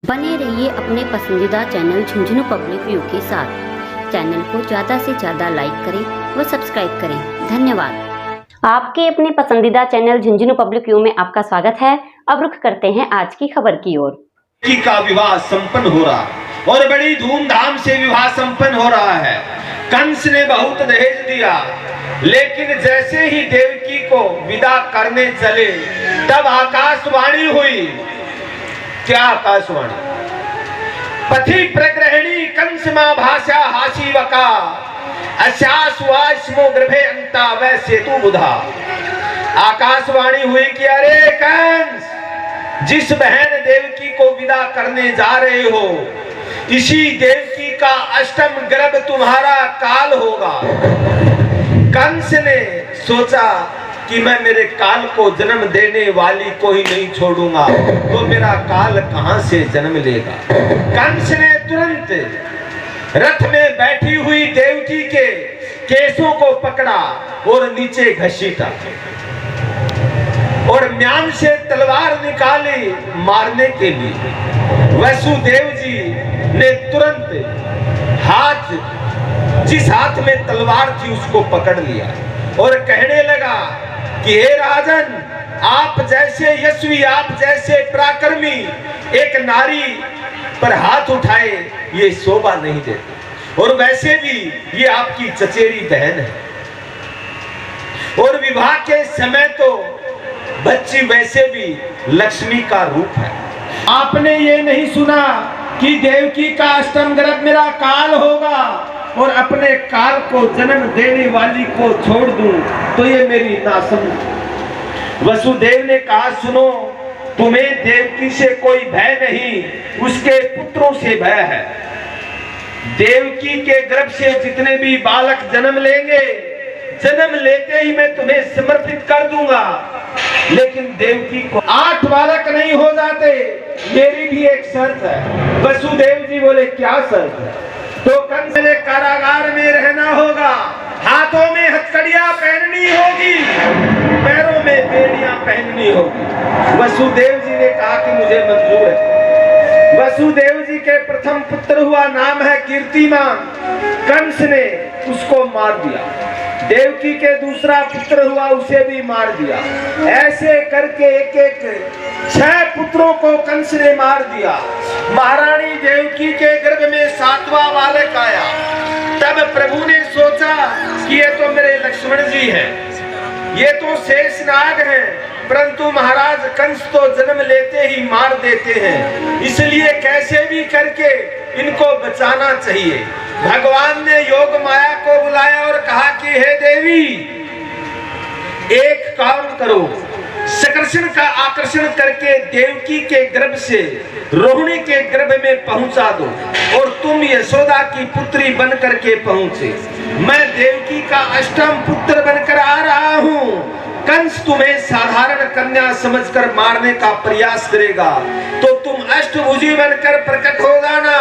बने रहिए अपने पसंदीदा चैनल झुंझुनू पब्लिक व्यू के साथ। चैनल को ज़्यादा से ज़्यादा लाइक करें व सब्सक्राइब करें। धन्यवाद। आपके अपने पसंदीदा चैनल झुंझुनू पब्लिक व्यू में आपका स्वागत है। अब रुख करते हैं आज की खबर की ओर। का विवाह संपन्न हो रहा और बड़ी धूमधाम से विवाह संपन्न हो रहा है। कंस ने बहुत दहेज दिया, लेकिन जैसे ही देवकी को विदा करने चले तब आकाशवाणी हुई। क्या आकाशवाणी? पथि प्रग्रहणी कंस मां भाषा हासी वका अशाश्वास्मो गर्भे अंता वै सेतु बुधा। आकाशवाणी हुई कि अरे कंस, जिस बहन देवकी को विदा करने जा रहे हो, इसी देवकी का अष्टम गर्भ तुम्हारा काल होगा। कंस ने सोचा कि मैं मेरे काल को जन्म देने वाली को ही नहीं छोड़ूंगा तो मेरा काल कहां से जन्म लेगा। कंस ने तुरंत रथ में बैठी हुई देवकी के केसों को पकड़ा और नीचे घसीटा और म्यान से तलवार निकाली मारने के लिए। वसुदेव जी ने तुरंत जिस हाथ में तलवार थी उसको पकड़ लिया और कहने लगा कि हे राजन, आप जैसे यशस्वी, आप जैसे पराक्रमी एक नारी पर हाथ उठाए ये शोभा नहीं देता, और वैसे भी ये आपकी चचेरी बहन है, और विवाह के समय तो बच्ची वैसे भी लक्ष्मी का रूप है। आपने ये नहीं सुना कि देवकी का अष्टम गर्भ मेरा काल होगा और अपने काल को जन्म देने वाली को छोड़ दूं तो ये मेरी नासमझी। वसुदेव ने कहा, सुनो, तुम्हें देवकी से कोई भय नहीं, उसके पुत्रों से भय है। देवकी के गर्भ से जितने भी बालक जन्म लेंगे, जन्म लेते ही मैं तुम्हें समर्पित कर दूंगा, लेकिन देवकी को 8 बालक नहीं हो जाते, मेरी भी एक शर्त है। वसुदेव जी बोले, क्या शर्त है? तो कंस ने कारागार में रहना होगा, हाथों में हथकड़ियां पहननी होगी, पैरों में बेड़ियां पहननी होगी। वसुदेव जी ने कहा कि मुझे मंजूर है। वसुदेव जी के प्रथम पुत्र हुआ, नाम है कीर्तिमान। कंस ने उसको मार दिया। देवकी के दूसरा पुत्र हुआ, उसे भी मार दिया। ऐसे करके एक एक 6 पुत्रों को कंस ने मार दिया। महारानी देवकी के गर्भ में 7वां बालक आया। तब प्रभु ने सोचा कि ये तो मेरे लक्ष्मण जी हैं, ये तो शेषनाग हैं, परंतु महाराज कंस तो जन्म लेते ही मार देते हैं, इसलिए कैसे भी करके इनको बचाना चाहिए। भगवान ने योग माया को बुलाया और कहा कि हे देवी, एक काम करो, सकर्षण का आकर्षण करके देवकी के गर्भ से रोहिणी के गर्भ में पहुंचा दो और तुम यशोदा की पुत्री बन करके पहुंचे। मैं देवकी का अष्टम पुत्र बनकर आ रहा हूं। कंस तुम्हें साधारण कन्या समझकर मारने का प्रयास करेगा तो तुम अष्टभुजी बनकर प्रकट हो जाना,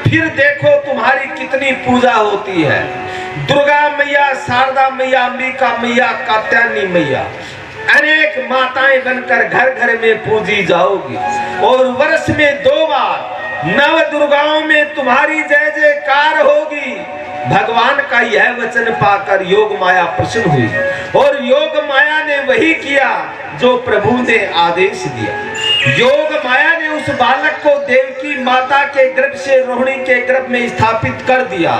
फिर देखो तुम्हारी कितनी पूजा होती है। दुर्गा मैया, शारदा मैया, अंबिका मैया, कात्यायनी मैया, अनेक माताएं बनकर घर घर में पूजी जाओगी और वर्ष में 2 बार नव दुर्गाओं में तुम्हारी जय जयकार होगी। भगवान का यह वचन पाकर योग माया प्रसन्न हुई और योग माया ने वही किया जो प्रभु ने आदेश दिया। योग माया ने उस बालक को देवकी माता के गर्भ से रोहिणी के गर्भ में स्थापित कर दिया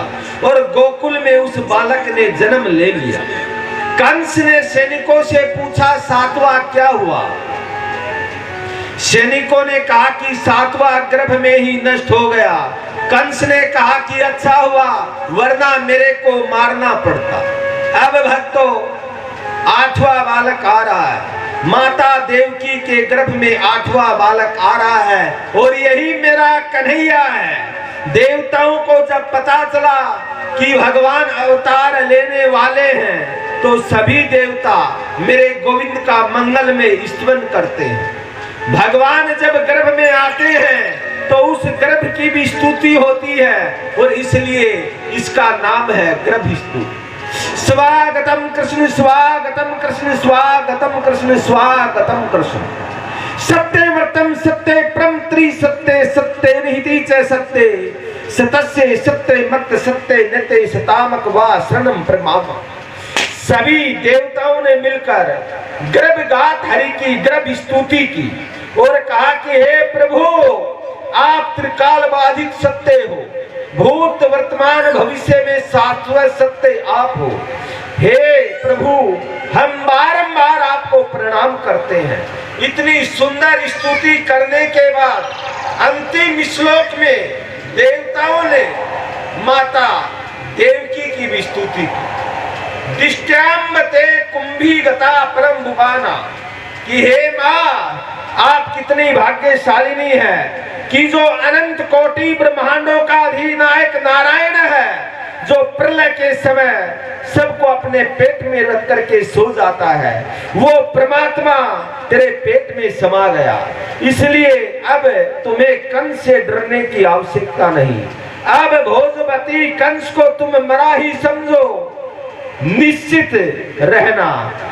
और गोकुल में उस बालक ने जन्म ले लिया। कंस ने सैनिकों से पूछा, 7वां क्या हुआ? सैनिकों ने कहा कि 7वां गर्भ में ही नष्ट हो गया। कंस ने कहा कि अच्छा हुआ, वरना मेरे को मारना पड़ता। अब भक्तों, 8वां बालक आ रहा है। माता देवकी के गर्भ में 8वां बालक आ रहा है और यही मेरा कन्हैया है। देवताओं को जब पता चला कि भगवान अवतार लेने वाले हैं तो सभी देवता मेरे गोविंद का मंगल में स्तवन करते हैं। भगवान जब गर्भ में आते हैं तो उस गर्भ की भी स्तुति होती है और इसलिए इसका नाम है गर्भ स्तुति। स्वागतम कृष्ण, स्वागतम कृष्ण, स्वागतम कृष्ण, स्वागतम कृष्ण। सत्यव्रतम सत्य परम त्रिसत्य सत्य निहिति च सत्य सतस्य सत्य मत सत्य नते सतामक वा शरणम प्रमामा। सभी देवताओं ने मिलकर गर्भगात हरि की गर्भ स्तुति की और कहा कि हे प्रभु, आप त्रिकाल बाधित सत्य हो, भूत वर्तमान भविष्य में शाश्वत सत्य आप हो। हे प्रभु, हम बारंबार आपको प्रणाम करते हैं। इतनी सुंदर स्तुति करने के बाद अंतिम श्लोक में देवताओं ने माता देवकी की भी स्तुति की। दिष्ट्याम्बते कुंभीगता परम भुवाना, कि हे माँ, आप कितनी भाग्यशालिनी है कि जो अनंत कोटि ब्रह्मांडों का अधिनायक नारायण है, जो प्रलय के समय सबको अपने पेट में रख करके सो जाता है, वो परमात्मा तेरे पेट में समा गया। इसलिए अब तुम्हें कंस से डरने की आवश्यकता नहीं। अब भोजवती कंस को तुम मरा ही समझो, निश्चित रहना।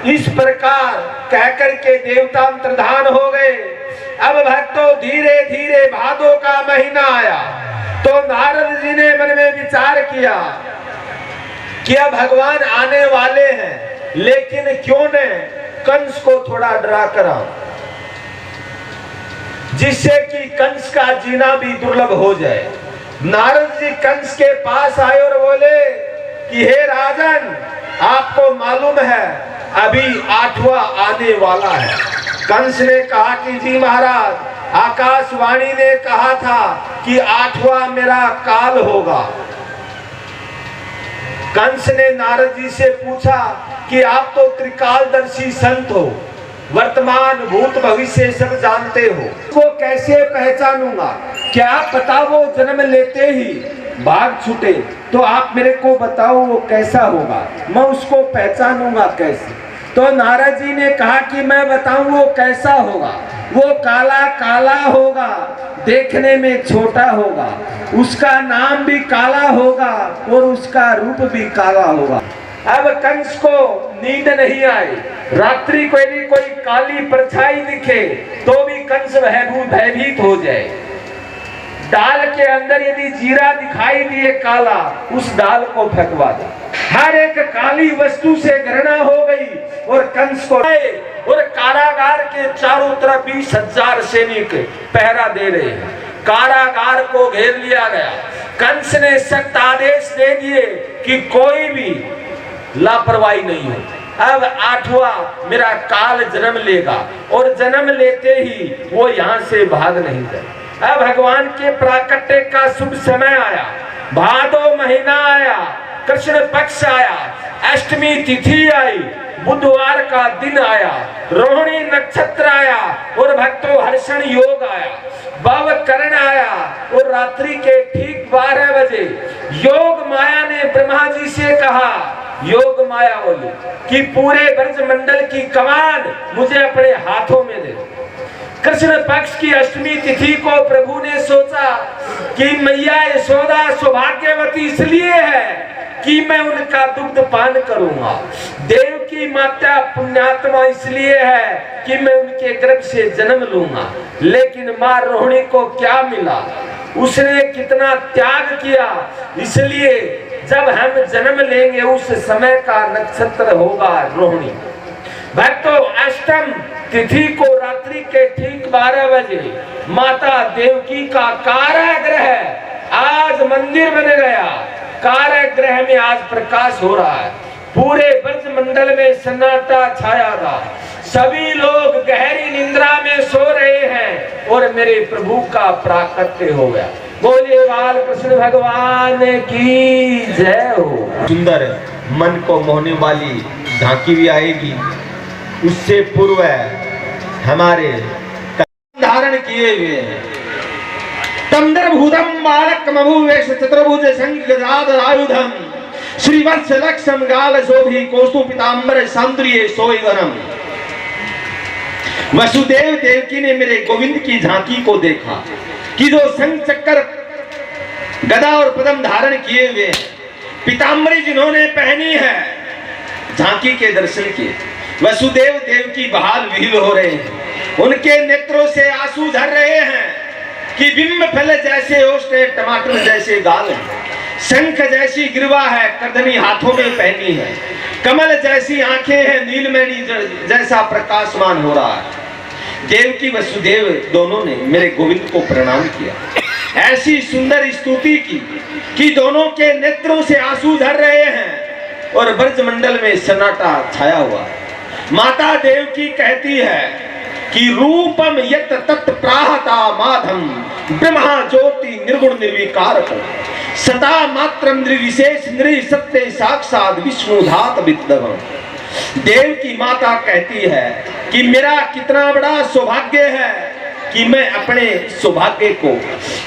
इस प्रकार कहकर के देवता अंतर्धान हो गए। अब भक्तों, धीरे धीरे भादों का महीना आया तो नारद जी ने मन में विचार किया कि अब भगवान आने वाले हैं, लेकिन क्यों न कंस को थोड़ा डरा कर आऊं, जिससे कि कंस का जीना भी दुर्लभ हो जाए। नारद जी कंस के पास आए और बोले कि हे राजन, आपको मालूम है अभी 8वां आने वाला है। कंस ने कहा कि जी महाराज, आकाशवाणी ने कहा था कि 8वां मेरा काल होगा। कंस ने नारद जी से पूछा कि आप तो त्रिकालदर्शी संत हो, वर्तमान भूत भविष्य सब जानते हो, वो कैसे पहचानूंगा? क्या पता वो जन्म लेते ही भाग छूटे, तो आप मेरे को बताओ वो कैसा होगा, मैं उसको पहचानूंगा कैसे? तो नारद जी ने कहा कि मैं बताऊं वो कैसा होगा। वो काला काला होगा, देखने में छोटा होगा, उसका नाम भी काला होगा और उसका रूप भी काला होगा। अब कंस को नींद नहीं आई। रात्रि को यदि कोई काली परछाई दिखे तो भी कंस भयभीत हो जाए। डाल के अंदर यदि जीरा दिखाई दिए काला, उस डाल को फेंकवा दे। हर एक काली वस्तु से घृणा हो गई और कंस को और कारागार के चारों तरफ 20,000 सैनिक पहरा दे रहे हैं। कारागार को घेर लिया गया। कंस ने सख्त आदेश दे दिए कि कोई भी लापरवाही नहीं हो। अब 8वां मेरा काल जन्म लेगा और जन्म लेते ही वो यहाँ से भाग नहीं जाए। अब भगवान के प्राकट्य का शुभ समय आया, भादो महीना आया, कृष्ण पक्ष आया, अष्टमी तिथि आई, बुधवार का दिन आया, रोहिणी नक्षत्र आया और भक्तों हर्षण योग आया, भव करण आया और रात्रि के ठीक 12 बजे योग माया ने ब्रह्मा जी से कहा, योग माया बोली कि पूरे ब्रज मंडल की कमान मुझे अपने हाथों में दे। कृष्ण पक्ष की अष्टमी तिथि को प्रभु ने सोचा कि मैया यशोदा सौभाग्यवती इसलिए है कि मैं उनका दुग्ध पान करूंगा। देव की माता पुण्यात्मा इसलिए है कि मैं उनके गर्भ से जन्म लूंगा। लेकिन माँ रोहिणी को क्या मिला? उसने कितना त्याग किया। इसलिए जब हम जन्म लेंगे उस समय का नक्षत्र होगा रोहिणी। भक्तों, अष्टम तिथि को रात्रि के ठीक 12 बजे माता देवकी का कारागृह आज मंदिर बन गया। कारागृह में आज प्रकाश हो रहा है। पूरे ब्रज मंडल में सन्नाटा छाया था। सभी लोग गहरी निंद्रा में सो रहे हैं और मेरे प्रभु का प्राकट्य हो गया। बोलिए बाल कृष्ण भगवान की जय हो। सुंदर मन को मोहने वाली झांकी भी आएगी। उससे पूर्व हमारे धारण किए हुए हैं। तंद्रभूतम बालक मभुवेश चतुर्भुज शंख गदाधर आयुधम श्रीवत्स लक्षम गाल शोभी कौस्तु पीतांबर सौंदर्य सोयवरम। वसुदेव देवकी ने मेरे गोविंद की झांकी को देखा कि जो शंख चक्कर गदा और पद्म धारण किए हुए हैं, पीतांबरी जिन्होंने पहनी है, झांकी के दर्शन किए। वसुदेव देवकी बहाल विहिल हो रहे हैं। उनके नेत्रों से आंसू झर रहे हैं कि बिंब फल जैसे ओष्ठ है, टमाटर जैसे गाल है, शंख जैसी गिरवा है, करधनी हाथों में पहनी है, कमल जैसी आंखें हैं, नीलमणि जैसा प्रकाशमान हो रहा है। देवकी वसुदेव दोनों ने मेरे गोविंद को प्रणाम किया, ऐसी सुंदर स्तुति की कि दोनों के नेत्रों से आंसू झर रहे हैं और ब्रजमंडल में सन्नाटा छाया हुआ है। माता देवकी कहती है कि रूपम यत तत् प्राहता माधम ब्रह्मा ज्योति निर्गुण निर्विकार सता मात्रम निर्विशेष निर्सत्य साक्षात विष्णुधात विद्यम। देव की माता कहती है कि मेरा कितना बड़ा सौभाग्य है कि मैं अपने सौभाग्य को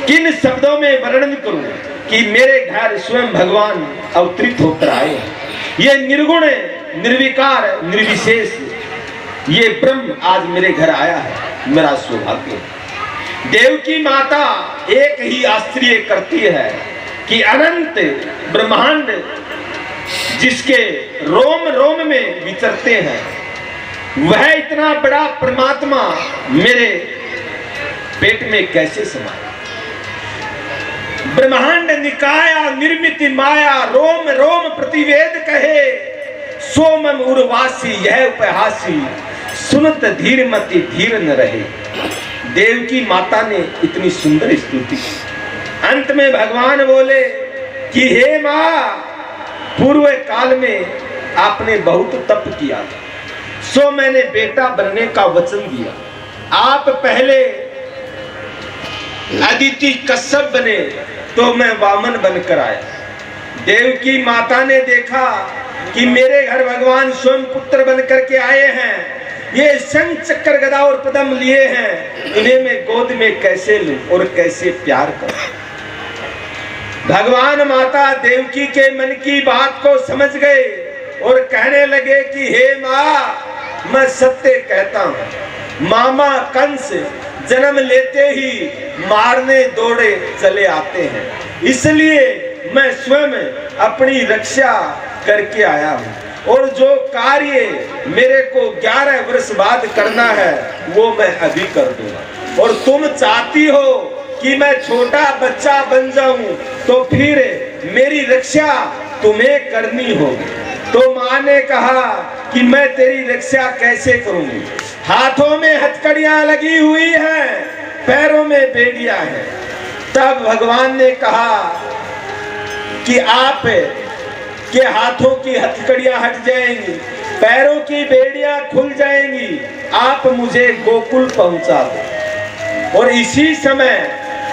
किन शब्दों में वर्णन करूं कि मेरे घर स्वयं भगवान अवतरित होकर आए। ये निर्गुण निर्विकार निर्विशेष ये ब्रह्म आज मेरे घर आया है, मेरा सौभाग्य। देव की माता एक ही आश्चर्य करती है कि अनंत ब्रह्मांड जिसके रोम रोम में विचरते हैं, वह इतना बड़ा परमात्मा मेरे पेट में कैसे समाया। ब्रह्मांड निकाया निर्मित माया रोम रोम प्रतिवेद कहे, सोमम उर्वासी यह उपहासी सुनत धीर मति धीर न रहे। देव की माता ने इतनी सुंदर स्तुति। अंत में भगवान बोले कि हे मां, पूर्व काल में आपने बहुत तप किया था, सो मैंने बेटा बनने का वचन दिया। आप पहले अदिति कश्यप बने तो मैं वामन बनकर आया। देव की माता ने देखा कि मेरे घर भगवान स्वयं पुत्र बनकर के आए हैं, ये शंख चक्र गदा और पद्म लिए हैं, इन्हें मैं गोद में कैसे लूं और कैसे प्यार करूं। भगवान माता देवकी के मन की बात को समझ गए और कहने लगे कि हे मां, मैं सत्य कहता हूं, मामा कंस जन्म लेते ही मारने दौड़े चले आते हैं, इसलिए मैं स्वयं अपनी रक्षा करके आया हूं और जो कार्य मेरे को 11 वर्ष बाद करना है वो मैं अभी कर दूंगा। और तुम चाहती हो कि मैं छोटा बच्चा बन जाऊं तो फिर मेरी रक्षा तुम्हें करनी होगी। तो मां ने कहा कि मैं तेरी रक्षा कैसे करूंगी, हाथों में हथकड़ियां लगी हुई हैं, पैरों में बेड़ियां हैं। तब भगवान ने कहा कि आप के हाथों की हथकड़ियां हट जाएंगी, पैरों की बेड़ियां खुल जाएंगी, आप मुझे गोकुल पहुंचा दो। और इसी समय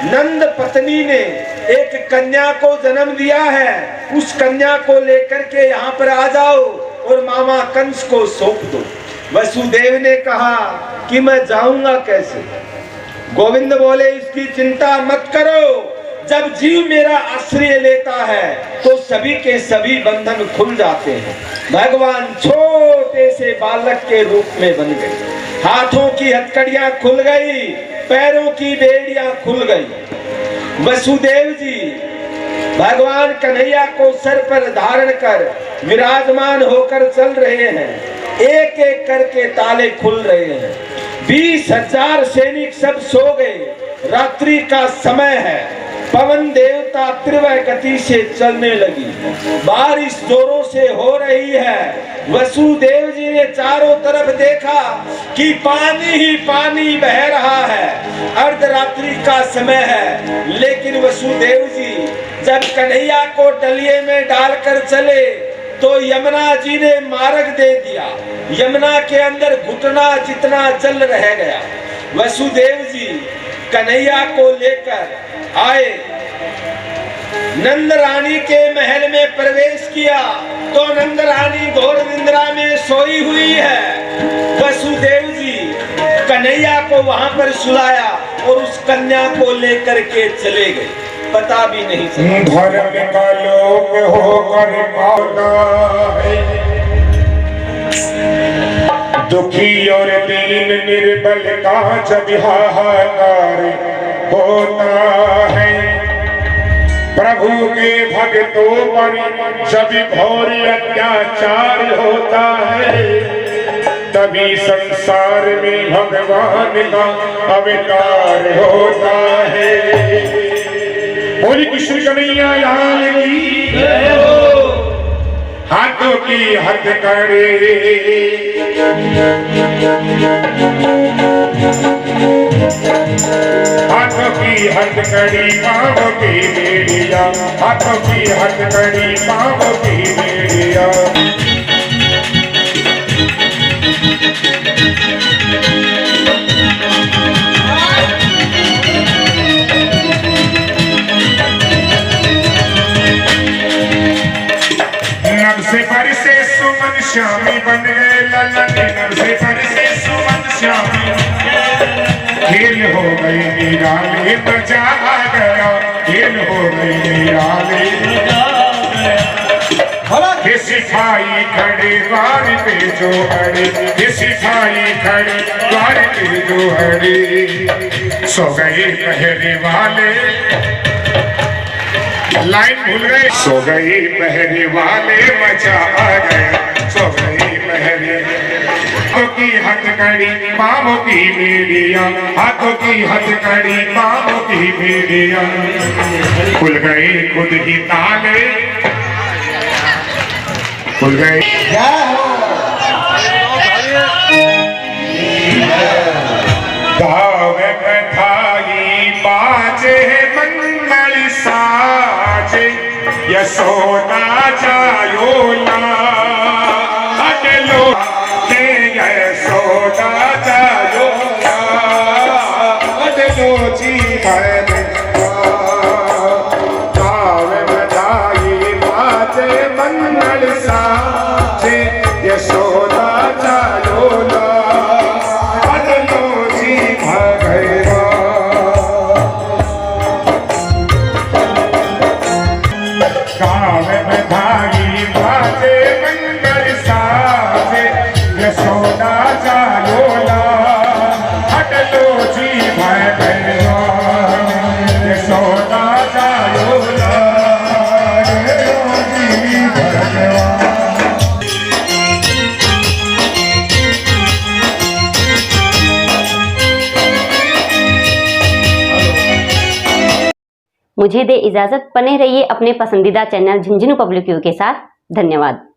नंद पत्नी ने एक कन्या को जन्म दिया है, उस कन्या को लेकर के यहाँ पर आ जाओ और मामा कंस को सौंप दो। वसुदेव ने कहा कि मैं जाऊंगा कैसे। गोविंद बोले इसकी चिंता मत करो, जब जीव मेरा आश्रय लेता है तो सभी के सभी बंधन खुल जाते हैं। भगवान छोटे से बालक के रूप में बन गए, हाथों की हथकड़ियां खुल गई, पैरों की बेड़ियां खुल गई। वसुदेव जी भगवान कन्हैया को सर पर धारण कर विराजमान होकर चल रहे हैं, एक एक करके ताले खुल रहे हैं। 20,000 सैनिक सब सो गए, रात्रि का समय है, पवन देवता तीव्र गति से चलने लगी, बारिश जोरों से हो रही है। वसुदेव जी ने चारों तरफ देखा कि पानी ही पानी बह रहा है, अर्धरात्रि का समय है, लेकिन वसुदेव जी जब कन्हैया को डलिये में डालकर चले तो यमुना जी ने मार्ग दे दिया, यमुना के अंदर घुटना जितना जल रह गया। वसुदेव जी कन्हैया को लेकर आए, नंद रानी के महल में प्रवेश किया तो नंद रानी घोर निंद्रा में सोई हुई है। वसुदेव जी कन्हैया को वहां पर सुलाया और उस कन्या को लेकर के चले गए, पता भी नहीं चला। धर्म का लोक होकर पाता है, दुखी और दीन निर्बल का जब हाहाकार होता है, प्रभु के भक्तों पर जब घोर अत्याचार होता है, तभी संसार में भगवान का अवतार होता है। बोली कृष्ण कन्हैया लाल की जय हो। हाथों की हथकड़ी, हाथों की हथकड़ी पाँव की बेड़िया, हाथों की हथकड़ी पाँव की बेड़िया। नभ से बरसे सुमन श्यामी बन गए ललन, नभ से बरसे सुमन श्यामी खेल हो गई निराली मजा आ गया, खेल हो गई निराली ये सिपाही खड़े द्वार पे जो अड़े, ये सिपाही खड़े द्वार पे जो अड़े। सो गए पहरे वाले, लाइन भूल गए। सो गई पहरे वाले मचा आ गया, सो गई पहरे। हाथों की हथकड़ी पाँव की बेड़िया, हाथों की हथकड़ी पाँव की बेड़िया। खुल गए खुद ही ताले, खुल गए। धावे बधाई बाजे मंगल साजे, यशोदा जायो ना अगलो के, यशोदा जायो ना अगलो जी है। धावे बधाई बाजे मंगल साजे, यशोदा जायो ना अगलो जी भगवा। कावे बधाई बाजे मंगल साजे, यशोदा जायो ना हटलो जी भगवा, यशोदा जायो ना हटलो जी भगवा। मुझे दे इजाज़त, बने रहिए अपने पसंदीदा चैनल झुंझुनू पब्लिक व्यू के साथ। धन्यवाद।